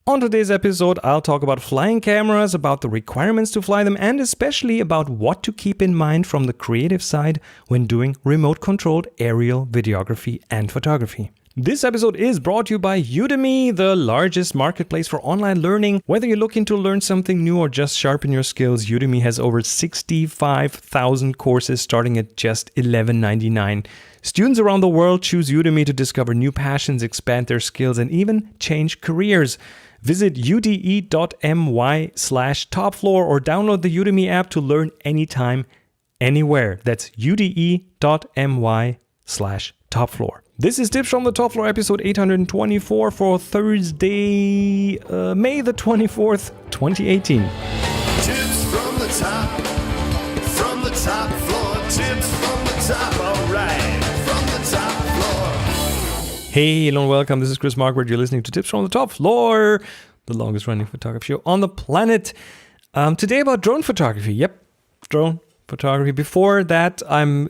On today's episode, I'll talk about flying cameras, about the requirements to fly them, and especially about what to keep in mind from the creative side when doing remote-controlled aerial videography and photography. This episode is brought to you by Udemy, the largest marketplace for online learning. Whether you're looking to learn something new or just sharpen your skills, Udemy has over 65,000 courses starting at just $11.99. Students around the world choose Udemy to discover new passions, expand their skills, and even change careers. Visit ude.my/topfloor or download the Udemy app to learn anytime, anywhere. That's ude.my/topfloor. This is Tips from the Top Floor, episode 824 for Thursday, May the 24th, 2018. Tips from the top floor, tips from the top, all right, from the top floor. Hey, hello and welcome. This is Chris Marquardt. You're listening to Tips from the Top Floor, the longest running photography show on the planet. Today about drone photography. Yep, drone photography. Before that, I'm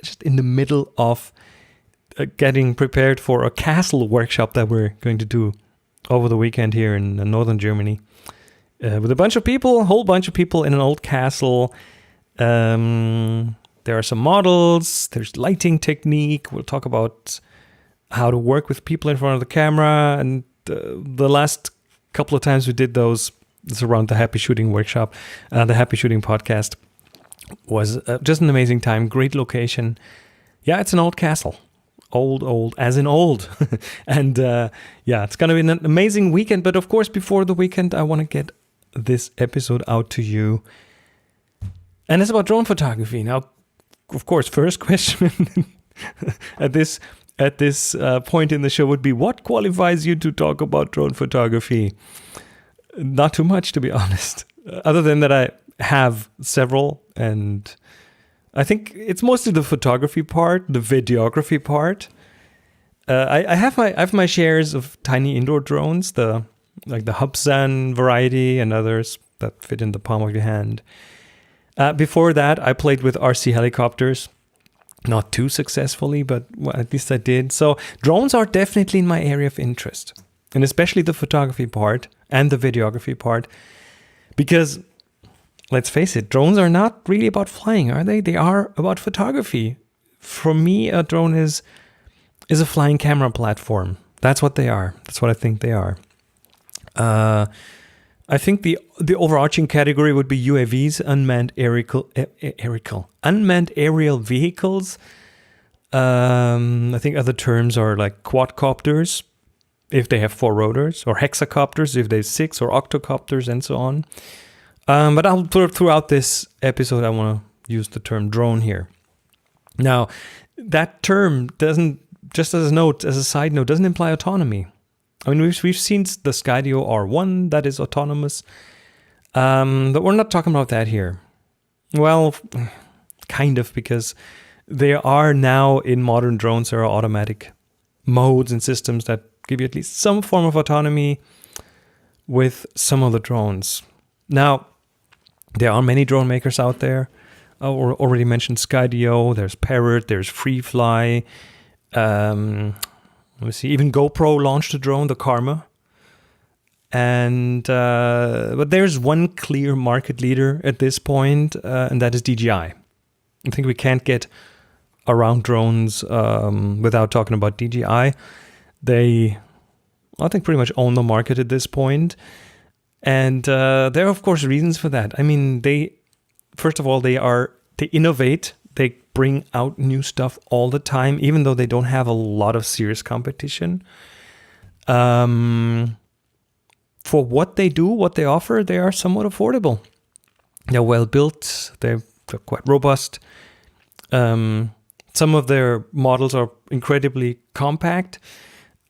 just in the middle of getting prepared for a castle workshop that we're going to do over the weekend here in northern Germany with a bunch of people, a whole bunch of people in an old castle. There are some models, there's lighting technique. We'll talk about how to work with people in front of the camera. And the last couple of times we did those, it's around the Happy Shooting workshop, the Happy Shooting podcast was just an amazing time. Great location. Yeah, it's an old castle. Old, as in old. And yeah, it's going to be an amazing weekend. But of course, before the weekend, I want to get this episode out to you. And it's about drone photography. Now, of course, first question at this point in the show would be, what qualifies you to talk about drone photography? Not too much, to be honest. Other than that, I have several, and I think it's mostly the photography part, the videography part. I have my shares of tiny indoor drones, like the Hubsan variety and others that fit in the palm of your hand. Before that, I played with RC helicopters. Not too successfully, but at least I did. So drones are definitely in my area of interest, and especially the photography part and the videography part, because let's face it, drones are not really about flying, are they? They are about photography. For me, a drone is a flying camera platform. That's what they are. That's what I think they are. I think the overarching category would be UAVs, unmanned aerial vehicles. I think other terms are like quadcopters, if they have 4 rotors, or hexacopters if they have 6, or octocopters, and so on. But throughout this episode, I want to use the term drone here. Now, that term doesn't, just as a side note, doesn't imply autonomy. I mean, we've seen the Skydio R1 that is autonomous, but we're not talking about that here. Well, kind of, because there are now in modern drones, there are automatic modes and systems that give you at least some form of autonomy with some of the drones. Now, there are many drone makers out there. I already mentioned Skydio, there's Parrot, there's FreeFly. Let me see, even GoPro launched a drone, the Karma. And but there's one clear market leader at this point, and that is DJI. I think we can't get around drones without talking about DJI. They, I think, pretty much own the market at this point. And there are, of course, reasons for that. I mean, first of all, they innovate. They bring out new stuff all the time, even though they don't have a lot of serious competition. For what they do, what they offer, they are somewhat affordable. They're well built. They're quite robust. Some of their models are incredibly compact.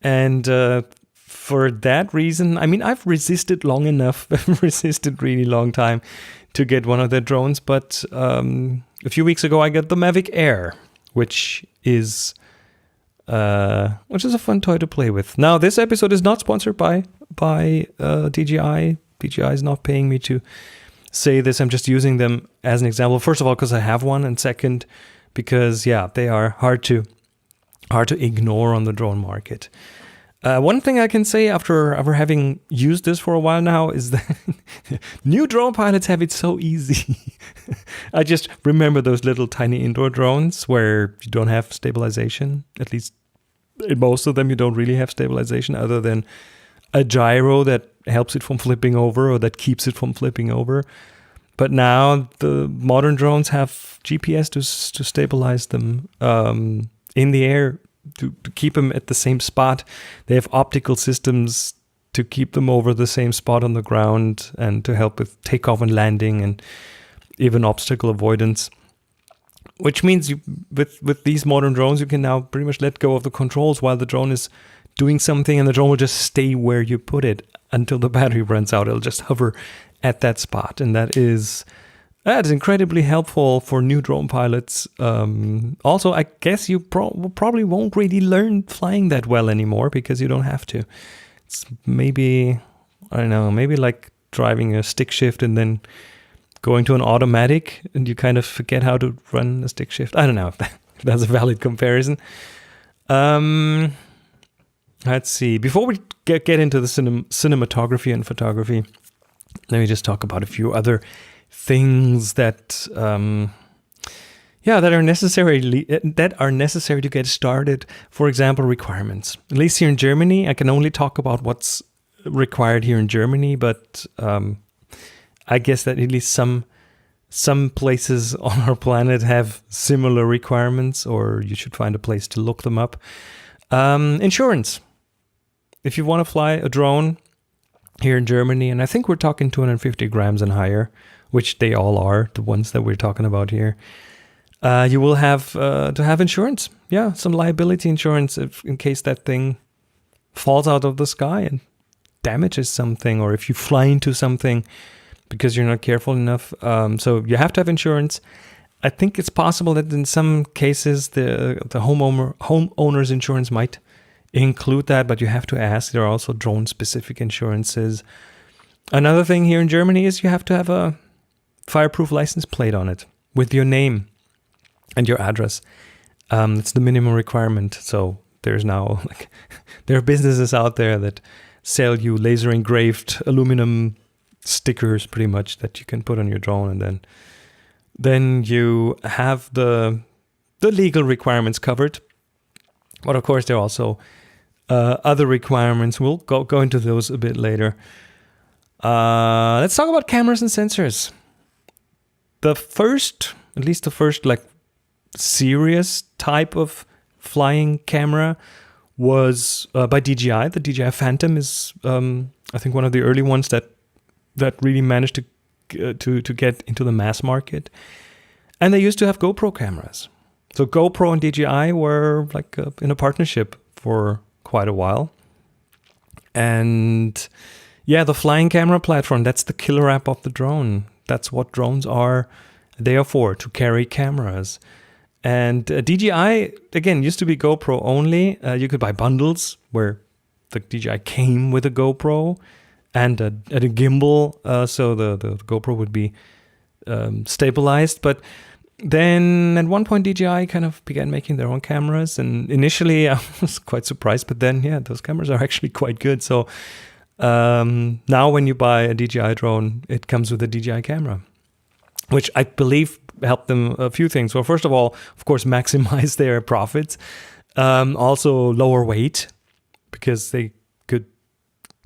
And for that reason, I mean, I've resisted long enough, resisted really long time to get one of their drones. But a few weeks ago, I got the Mavic Air, which is a fun toy to play with. Now, this episode is not sponsored by DJI. DJI is not paying me to say this. I'm just using them as an example. First of all, because I have one, and second, because they are hard to ignore on the drone market. One thing I can say after having used this for a while now is that new drone pilots have it so easy. I just remember those little tiny indoor drones where you don't have stabilization. At least in most of them, you don't really have stabilization other than a gyro that helps it from flipping over or that keeps it from flipping over. But now the modern drones have GPS to stabilize them in the air, to keep them at the same spot. They have optical systems to keep them over the same spot on the ground and to help with takeoff and landing and even obstacle avoidance. Which means with these modern drones, you can now pretty much let go of the controls while the drone is doing something, and the drone will just stay where you put it until the battery runs out. It'll just hover at that spot, and that's incredibly helpful for new drone pilots. Also, I guess you probably won't really learn flying that well anymore because you don't have to. It's maybe, I don't know, maybe like driving a stick shift and then going to an automatic and you kind of forget how to run a stick shift. I don't know if that's a valid comparison. Let's see. Before we get into the cinematography and photography, let me just talk about a few other things that are necessary to get started. For example, requirements. At least here in Germany, I can only talk about what's required here in Germany, but I guess that at least some places on our planet have similar requirements, or you should find a place to look them up. Insurance. If you want to fly a drone here in Germany, and I think we're talking 250 grams and higher, which they all are, the ones that we're talking about here, you will have to have insurance. Yeah, some liability insurance in case that thing falls out of the sky and damages something, or if you fly into something because you're not careful enough. So you have to have insurance. I think it's possible that in some cases the homeowner's insurance might include that, but you have to ask. There are also drone-specific insurances. Another thing here in Germany is you have to have a fireproof license plate on it with your name and your address. It's the minimum requirement. So there's now there are businesses out there that sell you laser engraved aluminum stickers, pretty much, that you can put on your drone, and then you have the legal requirements covered. But of course, there are also other requirements. We'll go into those a bit later. Let's talk about cameras and sensors. At least the first like serious type of flying camera was by DJI. The DJI Phantom is, I think, one of the early ones that really managed to get into the mass market. And they used to have GoPro cameras. So GoPro and DJI were like in a partnership for quite a while. And yeah, the flying camera platform, that's the killer app of the drone. That's what drones are there for, to carry cameras. And DJI, again, used to be GoPro only. You could buy bundles where the DJI came with a GoPro and a gimbal, so the GoPro would be stabilized. But then at one point, DJI kind of began making their own cameras. And initially, I was quite surprised. But then, yeah, those cameras are actually quite good. So now when you buy a DJI drone, it comes with a DJI camera, which I believe helped them a few things. Well, first of all, of course, maximize their profits. Also lower weight, because they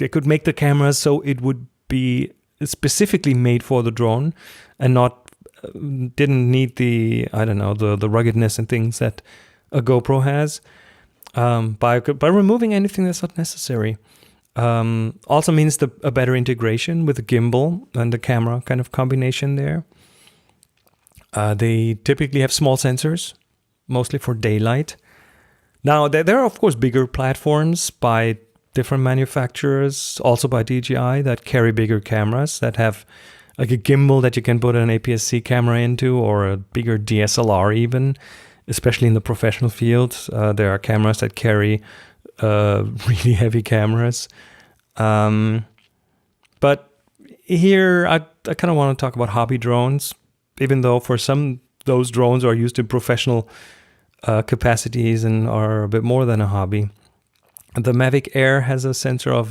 could make the cameras so it would be specifically made for the drone and didn't need the ruggedness and things that a GoPro has, by removing anything that's not necessary. Also means a better integration with the gimbal and the camera kind of combination there. They typically have small sensors, mostly for daylight. Now, there are, of course, bigger platforms by different manufacturers, also by DJI, that carry bigger cameras, that have like a gimbal that you can put an APS-C camera into, or a bigger DSLR even, especially in the professional field. There are cameras that carry really heavy cameras. But here, I kind of want to talk about hobby drones, even though for some, those drones are used in professional capacities and are a bit more than a hobby. The Mavic Air has a sensor of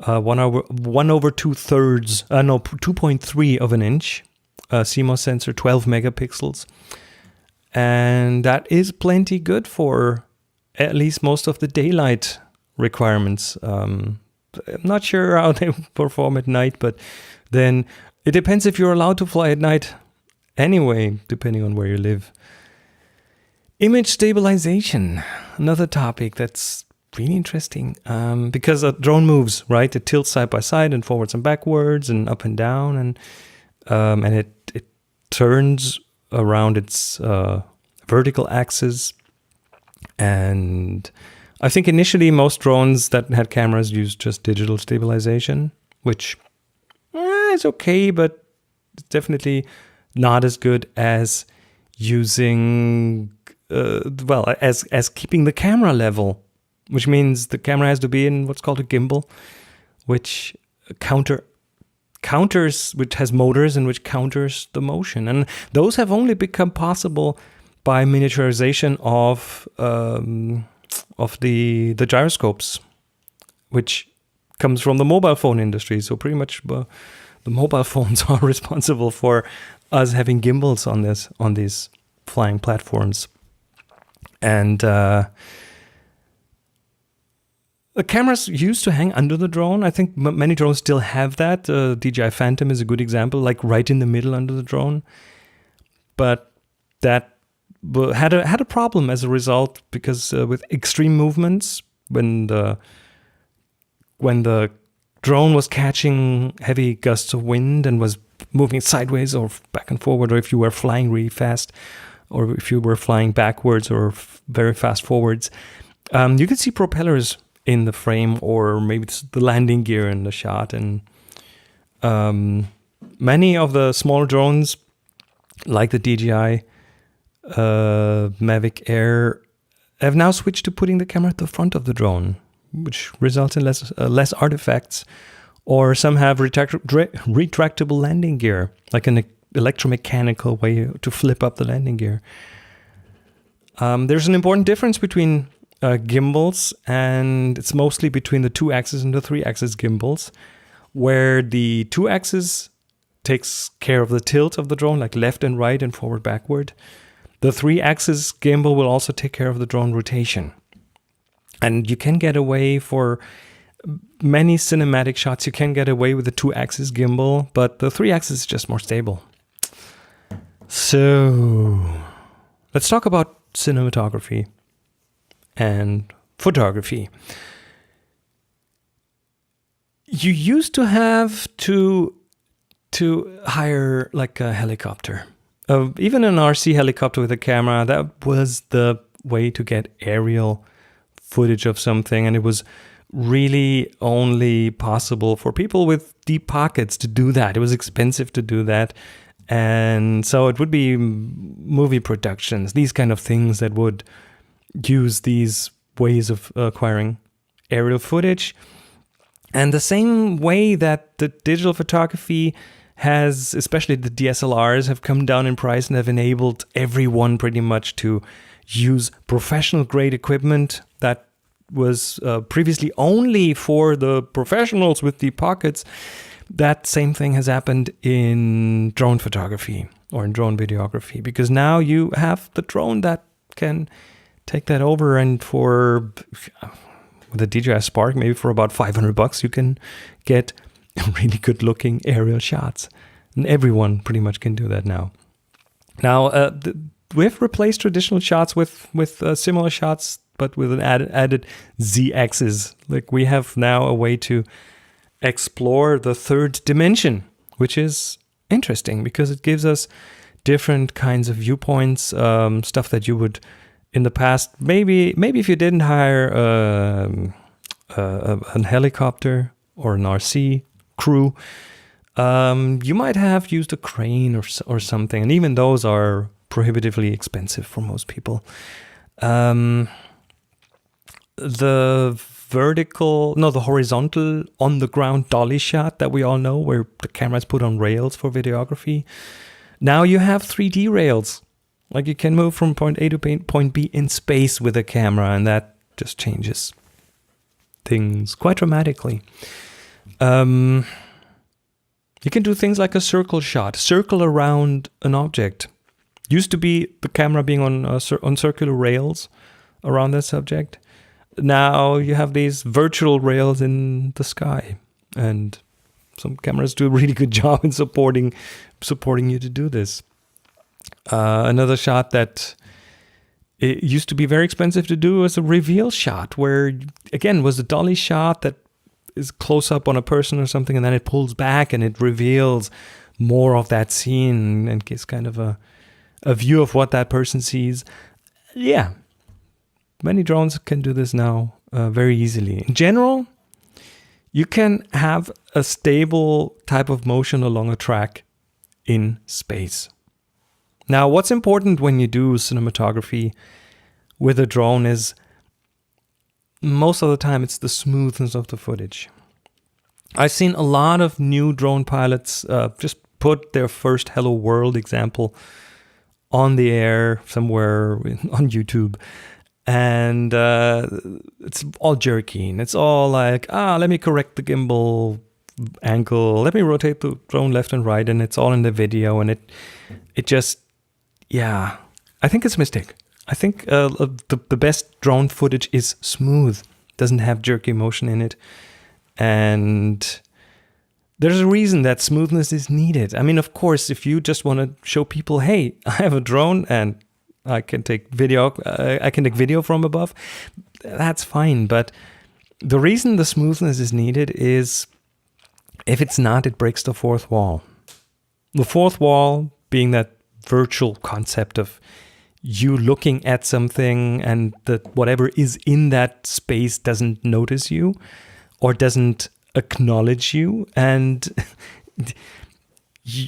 2.3 of an inch, CMOS sensor, 12 megapixels. And that is plenty good for at least most of the daylight requirements. I'm not sure how they perform at night, but then it depends if you're allowed to fly at night anyway, depending on where you live. Image stabilization, another topic that's really interesting, because a drone moves, right? It tilts side by side and forwards and backwards and up and down, and it turns around its vertical axis. And I think initially most drones that had cameras used just digital stabilization, which is okay, but it's definitely not as good as using as keeping the camera level, which means the camera has to be in what's called a gimbal, which counters, which has motors and which counters the motion. And those have only become possible by miniaturization of the gyroscopes, which comes from the mobile phone industry. So pretty much the mobile phones are responsible for us having gimbals on these flying platforms. And the cameras used to hang under the drone. I think many drones still have that. DJI Phantom is a good example, like right in the middle under the drone. But that had a problem as a result, because with extreme movements, when the drone was catching heavy gusts of wind and was moving sideways or back and forward, or if you were flying really fast, or if you were flying backwards or very fast forwards, you could see propellers in the frame, or maybe the landing gear in the shot. And many of the smaller drones, like the DJI Mavic Air, have now switched to putting the camera at the front of the drone, which results in less artifacts. Or some have retractable landing gear, like an electromechanical way to flip up the landing gear. There's an important difference between gimbals, and it's mostly between the 2-axis and the 3-axis gimbals, where the 2-axis takes care of the tilt of the drone, like left and right and forward, backward. The 3-axis gimbal will also take care of the drone rotation. And you can get away for many cinematic shots, you can get away with the 2-axis gimbal, but the 3-axis is just more stable. So let's talk about cinematography and photography. You used to have to hire like a helicopter. Even an RC helicopter with a camera, that was the way to get aerial footage of something, and it was really only possible for people with deep pockets to do that. It was expensive to do that. And so it would be movie productions, these kind of things that would use these ways of acquiring aerial footage. And the same way that the digital photography has, especially the DSLRs, have come down in price and have enabled everyone pretty much to use professional grade equipment that was previously only for the professionals with deep pockets. That same thing has happened in drone photography or in drone videography, because now you have the drone that can take that over, and for with a DJI Spark, maybe for about $500, you can get really good looking aerial shots. And everyone pretty much can do that now. Now, we've replaced traditional shots with similar shots, but with an added Z-axis. Like, we have now a way to explore the third dimension, which is interesting because it gives us different kinds of viewpoints, stuff that you would in the past, maybe if you didn't hire a helicopter or an RC crew, you might have used a crane or something, and even those are prohibitively expensive for most people. The horizontal on-the-ground dolly shot that we all know, where the camera is put on rails for videography. Now you have 3D rails. Like, you can move from point A to point B in space with a camera, and that just changes things quite dramatically. You can do things like a circle shot, circle around an object. Used to be the camera being on circular rails around that subject. Now you have these virtual rails in the sky, and some cameras do a really good job in supporting you to do this. Another shot that it used to be very expensive to do was a reveal shot, where again was a dolly shot that is close up on a person or something, and then it pulls back and it reveals more of that scene and gives kind of a view of what that person sees. Yeah, many drones can do this now very easily. In general, you can have a stable type of motion along a track in space. Now, what's important when you do cinematography with a drone is most of the time it's the smoothness of the footage. I've seen a lot of new drone pilots just put their first Hello World example on the air somewhere on YouTube. And it's all jerky. And it's all like, let me correct the gimbal angle. Let me rotate the drone left and right. And it's all in the video. And it just, I think it's a mistake. I think the best drone footage is smooth. Doesn't have jerky motion in it. And there's a reason that smoothness is needed. I mean, of course, if you just want to show people, hey, I have a drone and I can take video from above, that's fine. But the reason the smoothness is needed is if it's not, it breaks the fourth wall. The fourth wall being that virtual concept of you looking at something and that whatever is in that space doesn't notice you or doesn't acknowledge you. And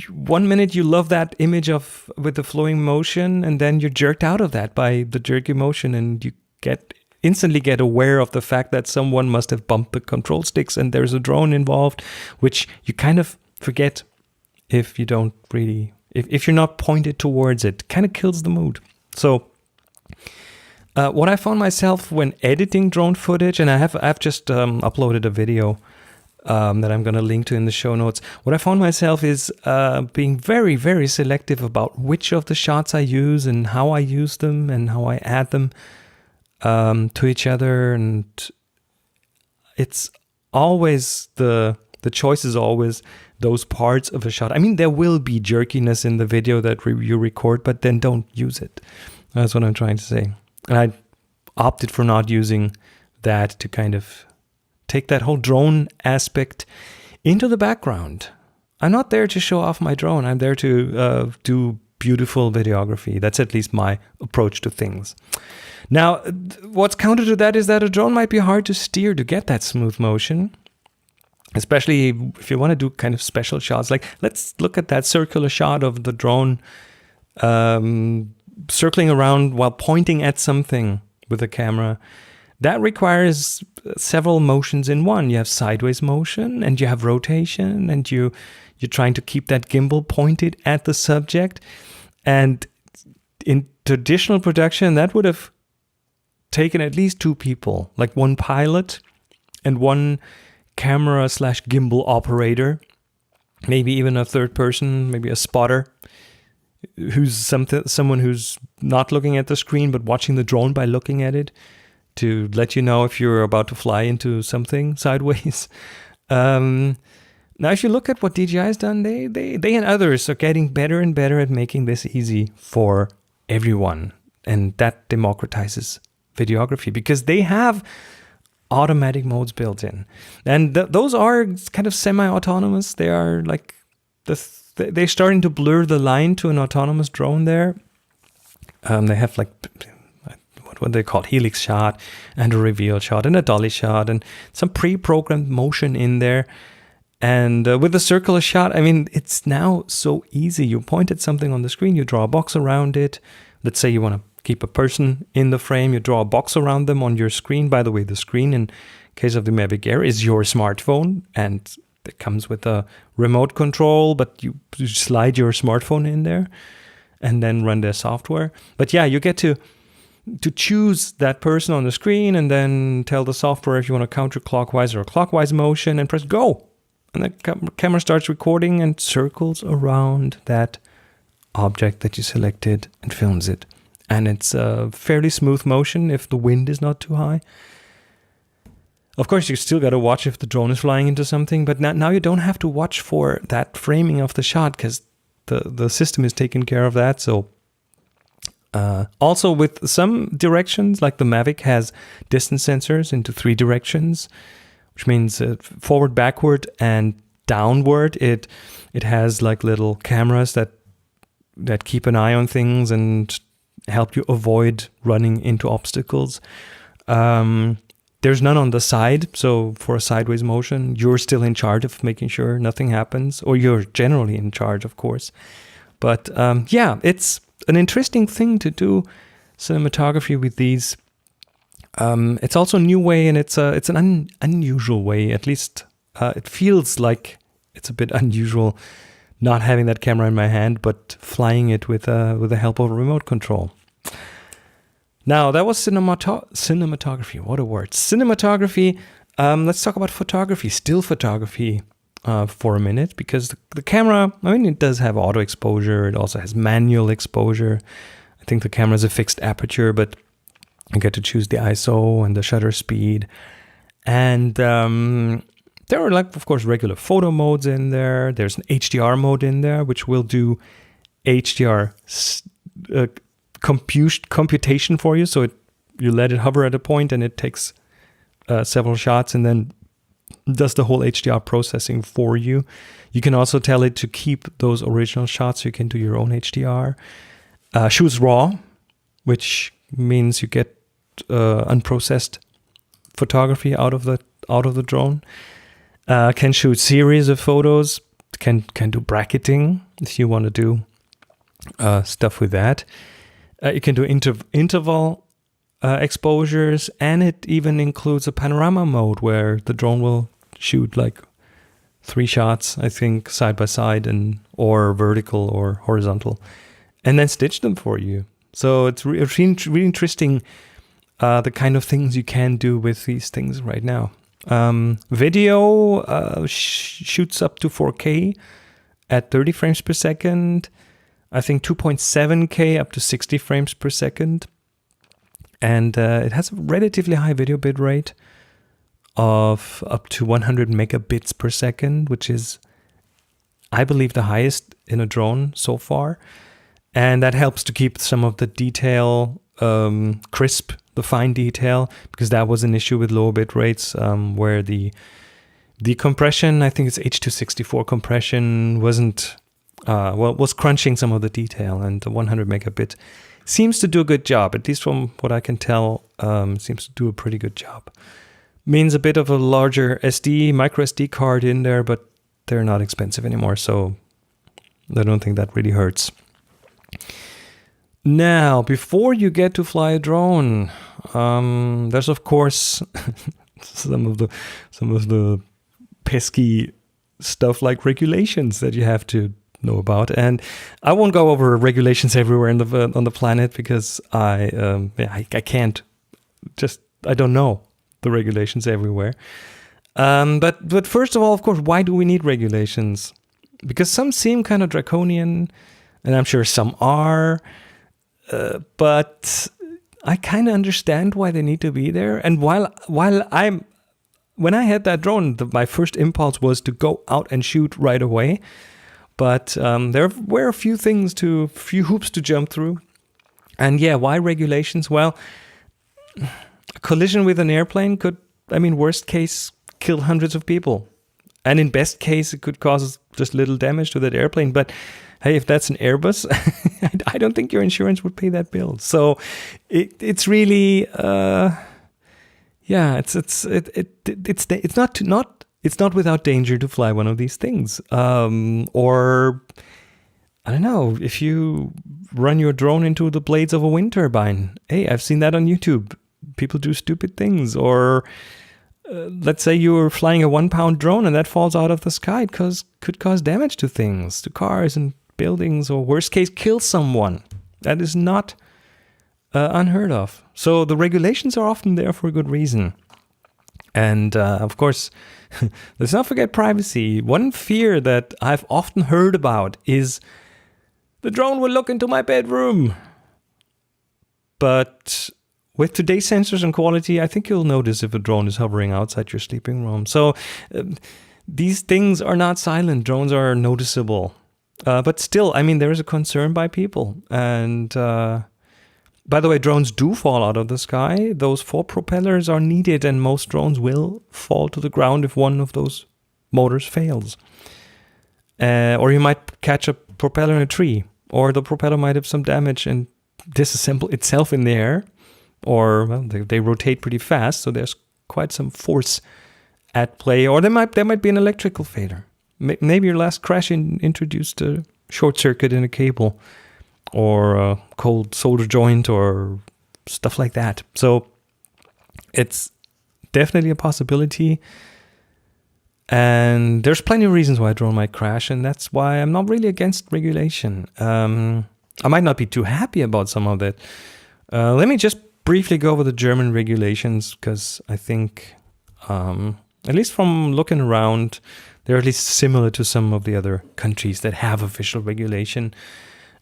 1 minute you love that image with the flowing motion, and then you're jerked out of that by the jerky motion, and you instantly get aware of the fact that someone must have bumped the control sticks and there's a drone involved, which you kind of forget if you don't really, if you're not pointed towards it. Kind of kills the mood. So what I found myself when editing drone footage, and I've just uploaded a video that I'm going to link to in the show notes. What I found myself is being very, very selective about which of the shots I use and how I use them and how I add them to each other. And it's always the choice is always those parts of a shot. I mean, there will be jerkiness in the video that you record, but then don't use it. That's what I'm trying to say. And I opted for not using that to kind of take that whole drone aspect into the background. I'm not there to show off my drone. I'm there to do beautiful videography. That's at least my approach to things. Now, what's counter to that is that a drone might be hard to steer to get that smooth motion, especially if you want to do kind of special shots. Like, let's look at that circular shot of the drone circling around while pointing at something with the camera. That requires several motions in one. You have sideways motion and you have rotation, and you're trying to keep that gimbal pointed at the subject. And in traditional production, that would have taken at least two people, like one pilot and one camera/gimbal operator, maybe even a third person, maybe a spotter, who's someone who's not looking at the screen but watching the drone by looking at it, to let you know if you're about to fly into something sideways. Now, if you look at what DJI has done, they and others are getting better and better at making this easy for everyone. And that democratizes videography because they have automatic modes built in. And those are kind of semi-autonomous. They are like, they're starting to blur the line to an autonomous drone there. They have like, what they call helix shot and a reveal shot and a dolly shot and some pre-programmed motion in there. And with the circular shot, I mean, it's now so easy. You point at something on the screen, you draw a box around it. Let's say you want to keep a person in the frame, you draw a box around them on your screen. By the way, the screen in case of the Mavic Air is your smartphone, and it comes with a remote control, but you slide your smartphone in there and then run their software. But yeah, you get to to choose that person on the screen and then tell the software if you want a counterclockwise or a clockwise motion and press go. And the camera starts recording and circles around that object that you selected and films it. And it's a fairly smooth motion if the wind is not too high. Of course, you still got to watch if the drone is flying into something, but now you don't have to watch for that framing of the shot because the system is taking care of that. So also with some directions, like the Mavic has distance sensors into 3 directions, which means forward, backward, and downward. It has like little cameras that keep an eye on things and help you avoid running into obstacles. There's none on the side, so for a sideways motion, you're still in charge of making sure nothing happens, or you're generally in charge, of course. But yeah, it's an interesting thing to do cinematography with these. It's also a new way, and it's an unusual way. At least it feels like it's a bit unusual not having that camera in my hand, but flying it with the help of a remote control. Now, that was cinematography. What a word. Cinematography. Let's talk about photography, still photography for a minute, because the camera, I mean, it does have auto exposure. It also has manual exposure. I think the camera is a fixed aperture, but you get to choose the ISO and the shutter speed. And there are, like, of course, regular photo modes in there. There's an HDR mode in there, which will do HDR computation for you. So you let it hover at a point and it takes several shots and then does the whole HDR processing for you. You can also tell it to keep those original shots so you can do your own HDR. Shoots RAW, which means you get unprocessed photography out of the drone. Can shoot series of photos. Can do bracketing if you want to do stuff with that. You can do interval exposures, and it even includes a panorama mode where the drone will shoot like 3 shots, I think, side by side, or vertical or horizontal, and then stitch them for you. So it's really interesting the kind of things you can do with these things right now. Video shoots up to 4K at 30 frames per second. I think 2.7K up to 60 frames per second. And it has a relatively high video bitrate of up to 100 megabits per second, which is, I believe, the highest in a drone so far. And that helps to keep some of the detail crisp, the fine detail, because that was an issue with lower bit rates where the compression, I think it's H.264 compression, was crunching some of the detail, and the 100 megabit seems to do a good job, at least from what I can tell, seems to do a pretty good job. Means a bit of a larger micro SD card in there, but they're not expensive anymore, so I don't think that really hurts. Now, before you get to fly a drone, there's of course some of the pesky stuff like regulations that you have to know about, and I won't go over regulations everywhere on the planet because I can't. I don't know the regulations everywhere. But first of all, of course, why do we need regulations? Because some seem kind of draconian, and I'm sure some are. But I kind of understand why they need to be there. And when I had that drone, my first impulse was to go out and shoot right away. But there were a few hoops to jump through. And yeah, why regulations? Well, a collision with an airplane could, worst case, kill hundreds of people. And in best case, it could cause just little damage to that airplane. But hey, if that's an Airbus, I don't think your insurance would pay that bill. So it's really, it's not without danger to fly one of these things. Or I don't know, if you run your drone into the blades of a wind turbine. Hey, I've seen that on YouTube. People do stupid things. Or let's say you're flying a 1-pound drone and that falls out of the sky. It could cause damage to things, to cars and buildings, or worst case, kill someone. That is not unheard of. So the regulations are often there for a good reason. And of course, let's not forget privacy. One fear that I've often heard about is the drone will look into my bedroom. But with today's sensors and quality, I think you'll notice if a drone is hovering outside your sleeping room. So these things are not silent. Drones are noticeable. But still, I mean, there is a concern by people. And by the way, drones do fall out of the sky. Those 4 propellers are needed, and most drones will fall to the ground if one of those motors fails. Or you might catch a propeller in a tree, or the propeller might have some damage and disassemble itself in the air. Or well, they rotate pretty fast, so there's quite some force at play. Or there might be an electrical failure. Maybe your last crash introduced a short circuit in a cable, or a cold solder joint, or stuff like that. So it's definitely a possibility. And there's plenty of reasons why a drone might crash, and that's why I'm not really against regulation. I might not be too happy about some of it. Let me just briefly go over the German regulations, because I think, at least from looking around, they're at least similar to some of the other countries that have official regulation.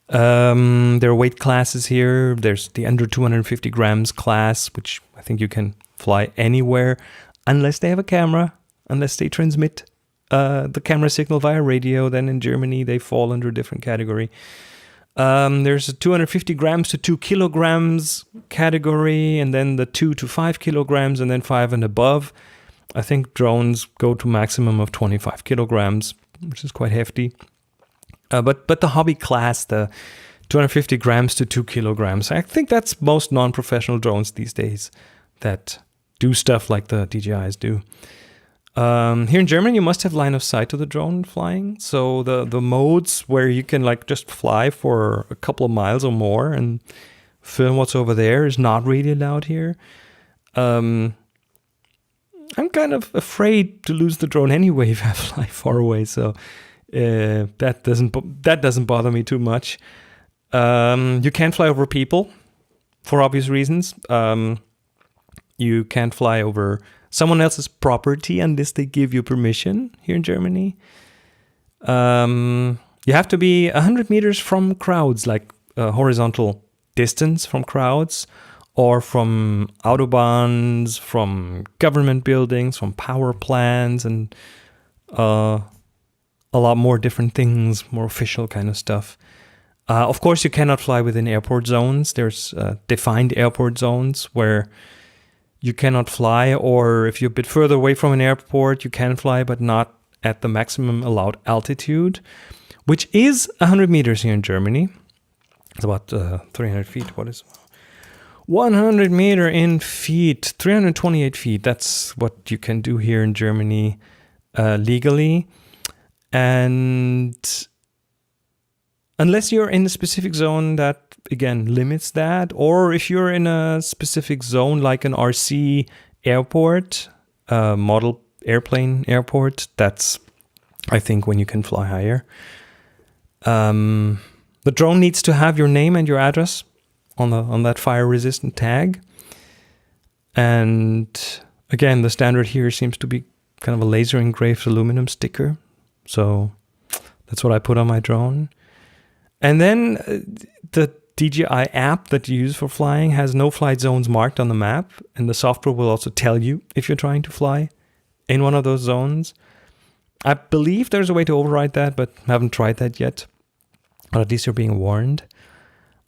There are weight classes here. There's the under 250 grams class, which I think you can fly anywhere, unless they have a camera, unless they transmit the camera signal via radio. Then in Germany, they fall under a different category. There's a 250 grams to 2 kilograms category, and then the 2 to 5 kilograms, and then 5 and above. I think drones go to maximum of 25 kilograms, which is quite hefty. But the hobby class, the 250 grams to 2 kilograms, I think that's most non-professional drones these days that do stuff like the DJIs do. Here in Germany, you must have line of sight to the drone flying. So the modes where you can like just fly for a couple of miles or more and film what's over there is not really allowed here. I'm kind of afraid to lose the drone anyway if I fly far away. So that doesn't bother me too much. You can't fly over people for obvious reasons. You can't fly over someone else's property unless they give you permission here in Germany. You have to be 100 meters from crowds, like horizontal distance from crowds, or from autobahns, from government buildings, from power plants, and a lot more different things, more official kind of stuff. Of course, you cannot fly within airport zones. There's defined airport zones where you cannot fly, or if you're a bit further away from an airport, you can fly, but not at the maximum allowed altitude, which is 100 meters here in Germany. It's about 300 feet. What is 100 meter in feet? 328 feet. That's what you can do here in Germany legally. And unless you're in a specific zone that, again, limits that, or if you're in a specific zone like an RC airport, model airplane airport, that's, I think, when you can fly higher. The drone needs to have your name and your address on that fire-resistant tag. And again, the standard here seems to be kind of a laser engraved aluminum sticker. So that's what I put on my drone. And then the DJI app that you use for flying has no flight zones marked on the map. And the software will also tell you if you're trying to fly in one of those zones. I believe there's a way to override that, but haven't tried that yet. Or at least you're being warned.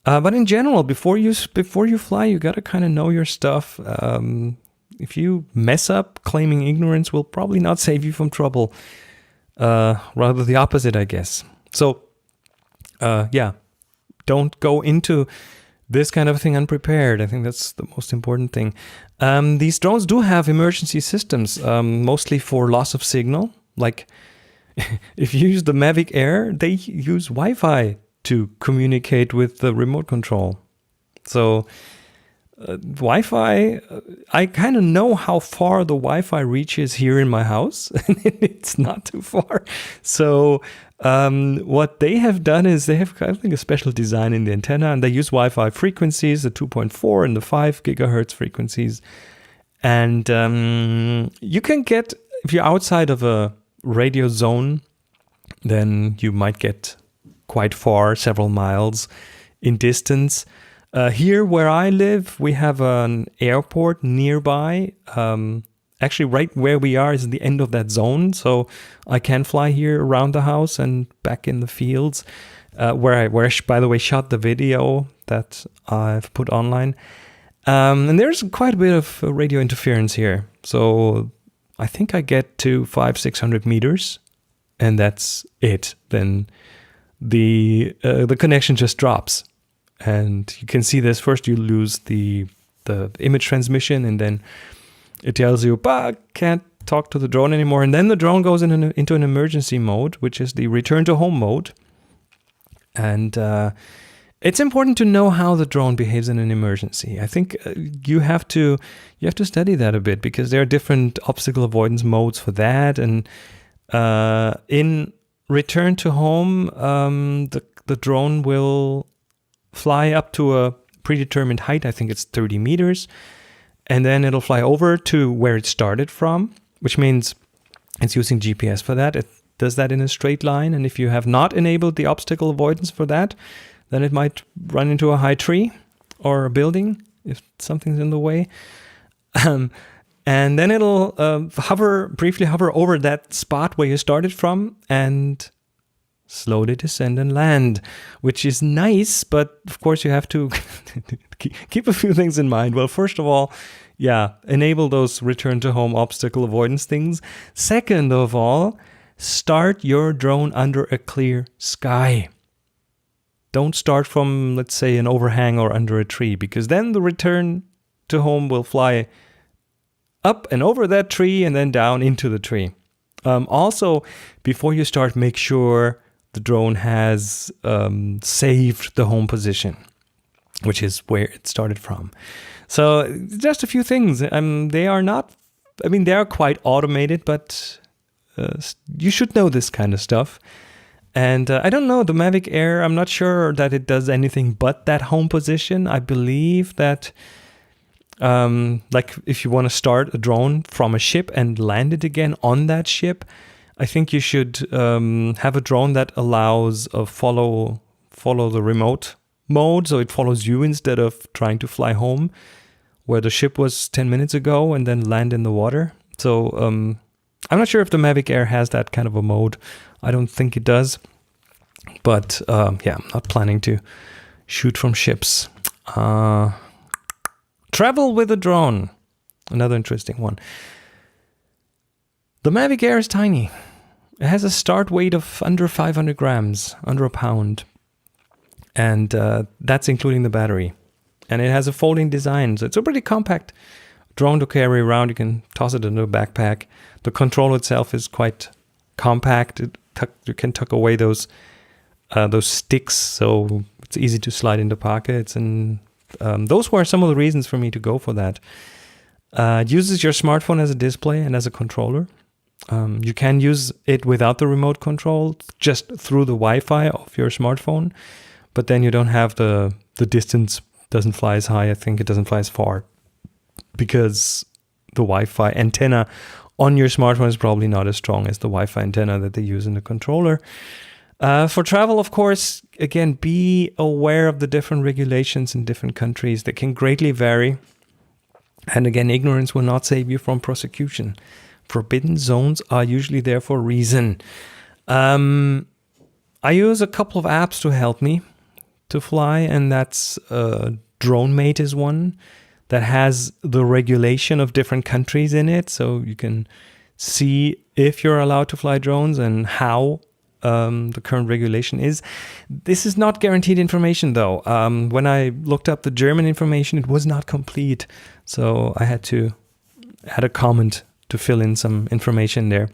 But in general, before you fly, you got to kind of know your stuff. If you mess up, claiming ignorance will probably not save you from trouble. Rather the opposite, I guess. So, don't go into this kind of thing unprepared. I think that's the most important thing. These drones do have emergency systems, mostly for loss of signal. Like if you use the Mavic Air, they use Wi-Fi to communicate with the remote control. So Wi-Fi, I kind of know how far the Wi-Fi reaches here in my house, and it's not too far. So what they have done is they have, I think, a special design in the antenna, and they use Wi-Fi frequencies, the 2.4 and the 5 gigahertz frequencies. And you can get, if you're outside of a radio zone, then you might get quite far, several miles in distance. Here where I live, we have an airport nearby. Actually, right where we are is the end of that zone, so I can fly here around the house and back in the fields, where I, by the way, shot the video that I've put online. And there's quite a bit of radio interference here, so I think I get to 500-600 meters, and that's it. Then the connection just drops. And you can see this. First you lose the image transmission, and then it tells you, can't talk to the drone anymore. And then the drone goes into an emergency mode, which is the return to home mode. And it's important to know how the drone behaves in an emergency. I think you have to study that a bit, because there are different obstacle avoidance modes for that. And in return to home, the drone will fly up to a predetermined height. I think it's 30 meters. And then it'll fly over to where it started from, which means it's using GPS for that. It does that in a straight line. And if you have not enabled the obstacle avoidance for that, then it might run into a high tree or a building if something's in the way. And then it'll briefly hover over that spot where you started from and slowly descend and land, which is nice, but of course you have to keep a few things in mind. Well, first of all, enable those return to home obstacle avoidance things. Second of all, start your drone under a clear sky. Don't start from, let's say, an overhang or under a tree, because then the return to home will fly up and over that tree and then down into the tree. Also, before you start, make sure the drone has saved the home position, which is where it started from. So just a few things. They are quite automated, but you should know this kind of stuff. And I don't know, the Mavic Air, I'm not sure that it does anything but that home position. I believe that like if you want to start a drone from a ship and land it again on that ship, I think you should have a drone that allows a follow the remote mode, so it follows you instead of trying to fly home where the ship was 10 minutes ago and then land in the water. So I'm not sure if the Mavic Air has that kind of a mode. I don't think it does. But I'm not planning to shoot from ships. Travel with a drone. Another interesting one. The Mavic Air is tiny. It has a start weight of under 500 grams, under a pound. And that's including the battery. And it has a folding design, so it's a pretty compact drone to carry around. You can toss it in a backpack. The control itself is quite compact. You can tuck away those sticks, so it's easy to slide into pockets. And those were some of the reasons for me to go for that. It uses your smartphone as a display and as a controller. You can use it without the remote control, just through the Wi-Fi of your smartphone, but then you don't have the distance doesn't fly as high. I think it doesn't fly as far because the Wi-Fi antenna on your smartphone is probably not as strong as the Wi-Fi antenna that they use in the controller. For travel, of course, again, be aware of the different regulations in different countries. They can greatly vary. And again, ignorance will not save you from prosecution. Forbidden zones are usually there for a reason. I use a couple of apps to help me to fly, and that's DroneMate is one that has the regulation of different countries in it, so you can see if you're allowed to fly drones and how the current regulation is. This is not guaranteed information, though. When I looked up the German information, it was not complete, so I had to add a comment to fill in some information there.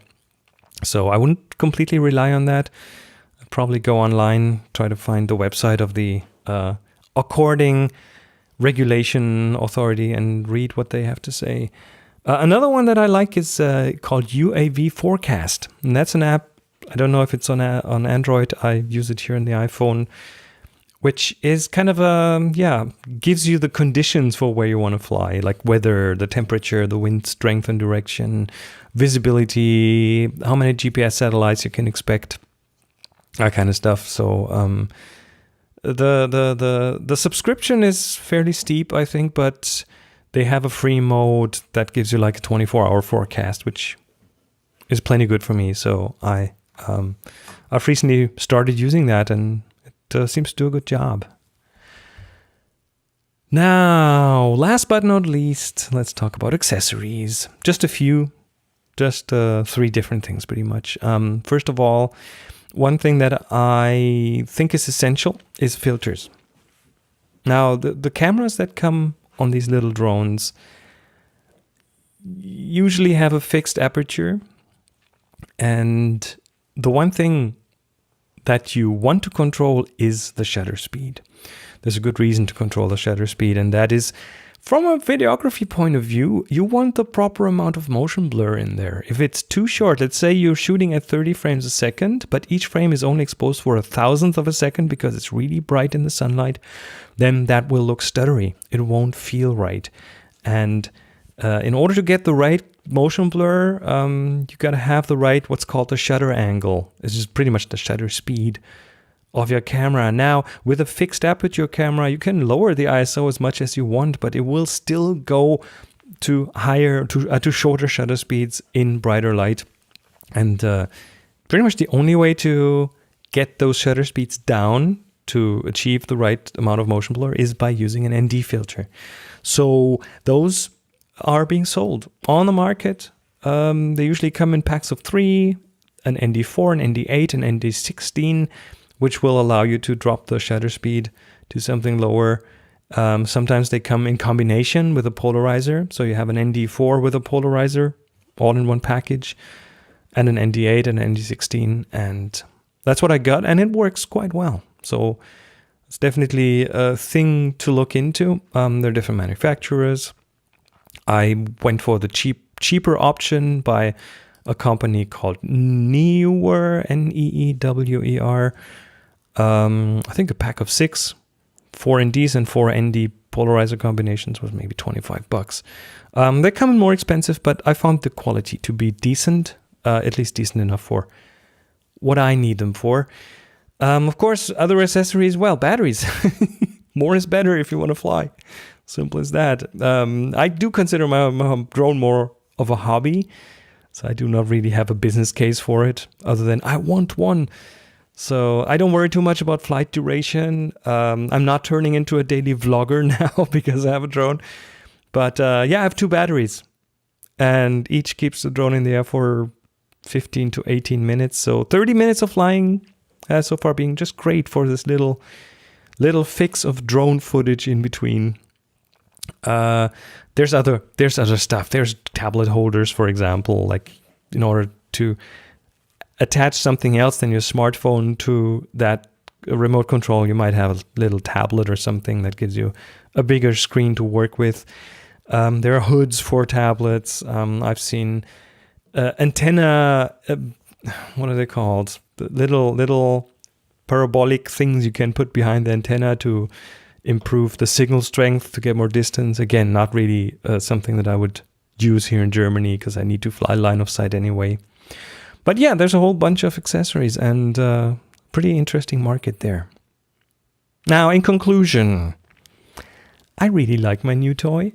So I wouldn't completely rely on that. I'd probably go online, try to find the website of the according regulation authority and read what they have to say. Another one that I like is called UAV Forecast. And that's an app. I don't know if it's on Android. I use it here on the iPhone, which is kind of gives you the conditions for where you want to fly, like weather, the temperature, the wind strength and direction, visibility, how many GPS satellites you can expect, that kind of stuff. So the subscription is fairly steep, I think, but they have a free mode that gives you like a 24-hour forecast, which is plenty good for me. So I've recently started using that, and it seems to do a good job. Now, last but not least, let's talk about accessories. Just a few, just 3 different things pretty much. First of all, one thing that I think is essential is filters. Now, the cameras that come on these little drones usually have a fixed aperture. And the one thing that you want to control is the shutter speed. There's a good reason to control the shutter speed, and that is, from a videography point of view, you want the proper amount of motion blur in there. If it's too short, let's say you're shooting at 30 frames a second, but each frame is only exposed for 1/1000th of a second because it's really bright in the sunlight, then that will look stuttery. It won't feel right. And in order to get the right motion blur, you got to have the right, what's called the shutter angle. This is pretty much the shutter speed of your camera. Now, with a fixed aperture camera, you can lower the ISO as much as you want, but it will still go to shorter shutter speeds in brighter light. And pretty much the only way to get those shutter speeds down to achieve the right amount of motion blur is by using an ND filter. So those are being sold on the market. They usually come in packs of 3, an ND4, an ND8, an ND16, which will allow you to drop the shutter speed to something lower. Sometimes they come in combination with a polarizer. So you have an ND4 with a polarizer all in one package, and an ND8 and an ND16. And that's what I got, and it works quite well. So it's definitely a thing to look into. There are different manufacturers. I went for the cheaper option by a company called Neewer, Neewer. I think a pack of 6, 4 NDs and 4 ND polarizer combinations was maybe $25. They come in more expensive, but I found the quality to be decent, at least decent enough for what I need them for. Of course, other accessories, well, batteries. More is better if you want to fly. Simple as that. I do consider my drone more of a hobby, so I do not really have a business case for it, other than I want one. So I don't worry too much about flight duration. I'm not turning into a daily vlogger now because I have a drone. But I have 2 batteries, and each keeps the drone in the air for 15 to 18 minutes. So 30 minutes of flying has so far been just great for this little fix of drone footage in between. There's other stuff. There's tablet holders, for example, like in order to attach something else than your smartphone to that remote control, you might have a little tablet or something that gives you a bigger screen to work with. There are hoods for tablets. I've seen antenna, what are they called? The little parabolic things you can put behind the antenna to improve the signal strength to get more distance. Again, not really something that I would use here in Germany because I need to fly line of sight anyway. But yeah, there's a whole bunch of accessories and pretty interesting market there. Now, in conclusion, I really like my new toy.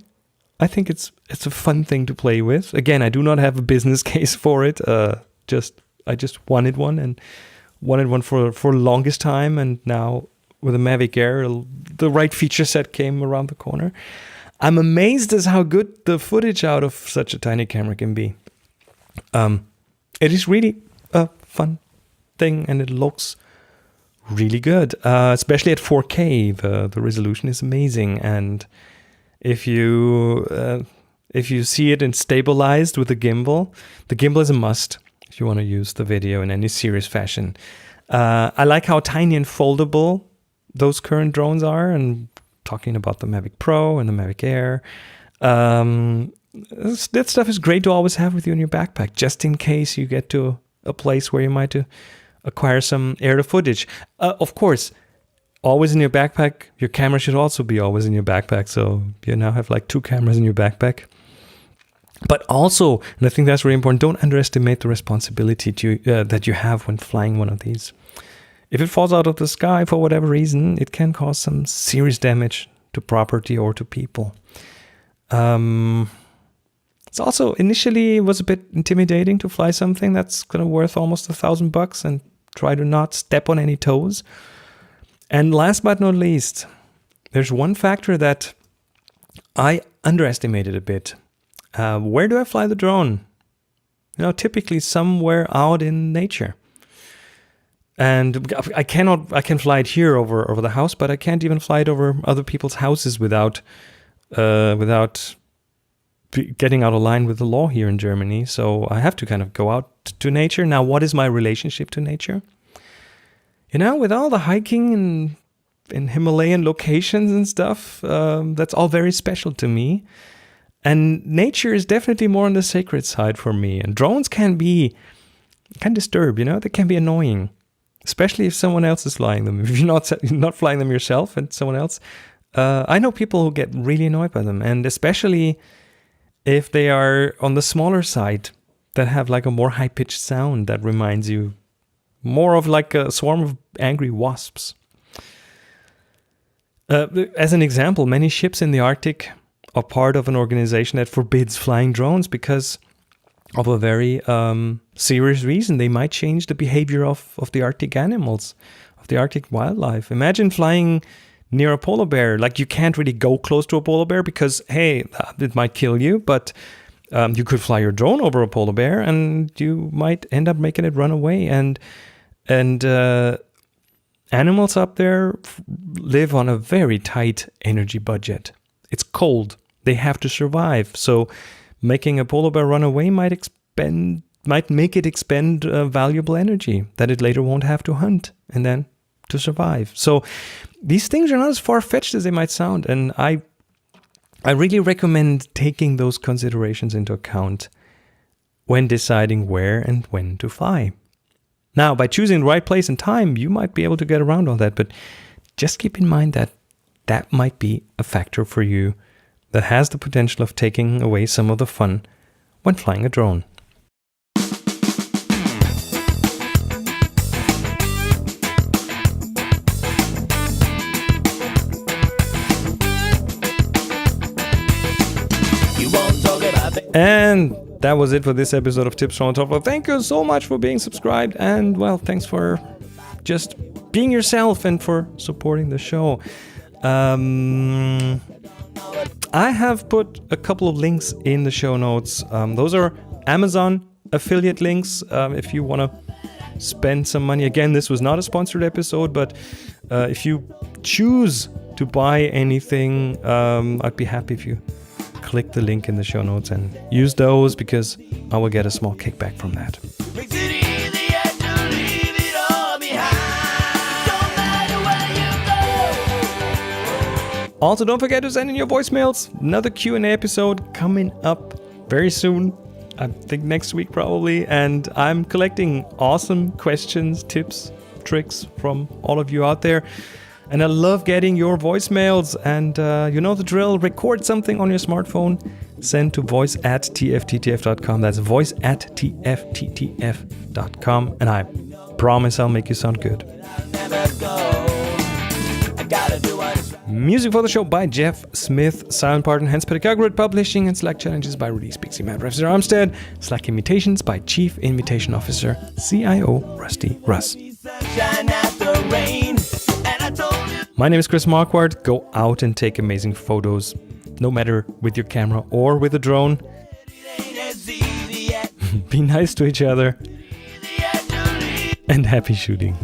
I think it's a fun thing to play with. Again, I do not have a business case for it. I just wanted one and wanted one for the longest time, and now with a Mavic Air, the right feature set came around the corner. I'm amazed as how good the footage out of such a tiny camera can be. It is really a fun thing, and it looks really good, especially at 4K. The resolution is amazing, and if you see it in stabilized with the gimbal is a must if you want to use the video in any serious fashion. I like how tiny and foldable those current drones are, and talking about the Mavic Pro and the Mavic Air. That stuff is great to always have with you in your backpack, just in case you get to a place where you might acquire some aerial footage. Of course, always in your backpack. Your camera should also be always in your backpack. So you now have like 2 cameras in your backpack. But also, and I think that's really important, don't underestimate the responsibility that you have when flying one of these. If it falls out of the sky for whatever reason, it can cause some serious damage to property or to people. It's also initially was a bit intimidating to fly something that's gonna worth almost $1,000 and try to not step on any toes. And last but not least, there's one factor that I underestimated a bit. Where do I fly the drone? Typically somewhere out in nature. And I can fly it here over the house, but I can't even fly it over other people's houses without getting out of line with the law here in Germany. So I have to kind of go out to nature. Now, what is my relationship to nature? With all the hiking in Himalayan locations and stuff, that's all very special to me. And nature is definitely more on the sacred side for me. And drones can disturb, they can be annoying, especially if someone else is flying them. If you're not flying them yourself and someone else. I know people who get really annoyed by them, and especially if they are on the smaller side that have like a more high-pitched sound that reminds you more of like a swarm of angry wasps. As an example, many ships in the Arctic are part of an organization that forbids flying drones because of a very serious reason. They might change the behavior of the Arctic animals, of the Arctic wildlife. Imagine flying near a polar bear. Like, you can't really go close to a polar bear because, hey, it might kill you, but you could fly your drone over a polar bear and you might end up making it run away. And animals up there live on a very tight energy budget. It's cold. They have to survive. So making a polar bear run away might make it expend valuable energy that it later won't have to hunt and then to survive. So these things are not as far-fetched as they might sound, and I really recommend taking those considerations into account when deciding where and when to fly. Now, by choosing the right place and time, you might be able to get around all that, but just keep in mind that that might be a factor for you that has the potential of taking away some of the fun when flying a drone. And that was it for this episode of Tips from the Top Floor. Thank you so much for being subscribed, and well, thanks for just being yourself and for supporting the show. I have put a couple of links in the show notes. Those are Amazon affiliate links. If you want to spend some money, again, this was not a sponsored episode, but if you choose to buy anything, I'd be happy if you click the link in the show notes and use those, because I will get a small kickback from that. Also, don't forget to send in your voicemails. Another Q&A episode coming up very soon. I think next week probably. And I'm collecting awesome questions, tips, tricks from all of you out there. And I love getting your voicemails. And you know the drill. Record something on your smartphone. Send to voice@tfttf.com. That's voice@tfttf.com. And I promise I'll make you sound good. Music for the show by Jeff Smith, Silent Part and Hans Peter Gregg Publishing, and Slack challenges by Release Pixie Matt Refzer Armstead. Slack invitations by Chief Invitation Officer, CIO Rusty Russ. My name is Chris Marquardt. Go out and take amazing photos, no matter with your camera or with a drone. Be nice to each other, and happy shooting.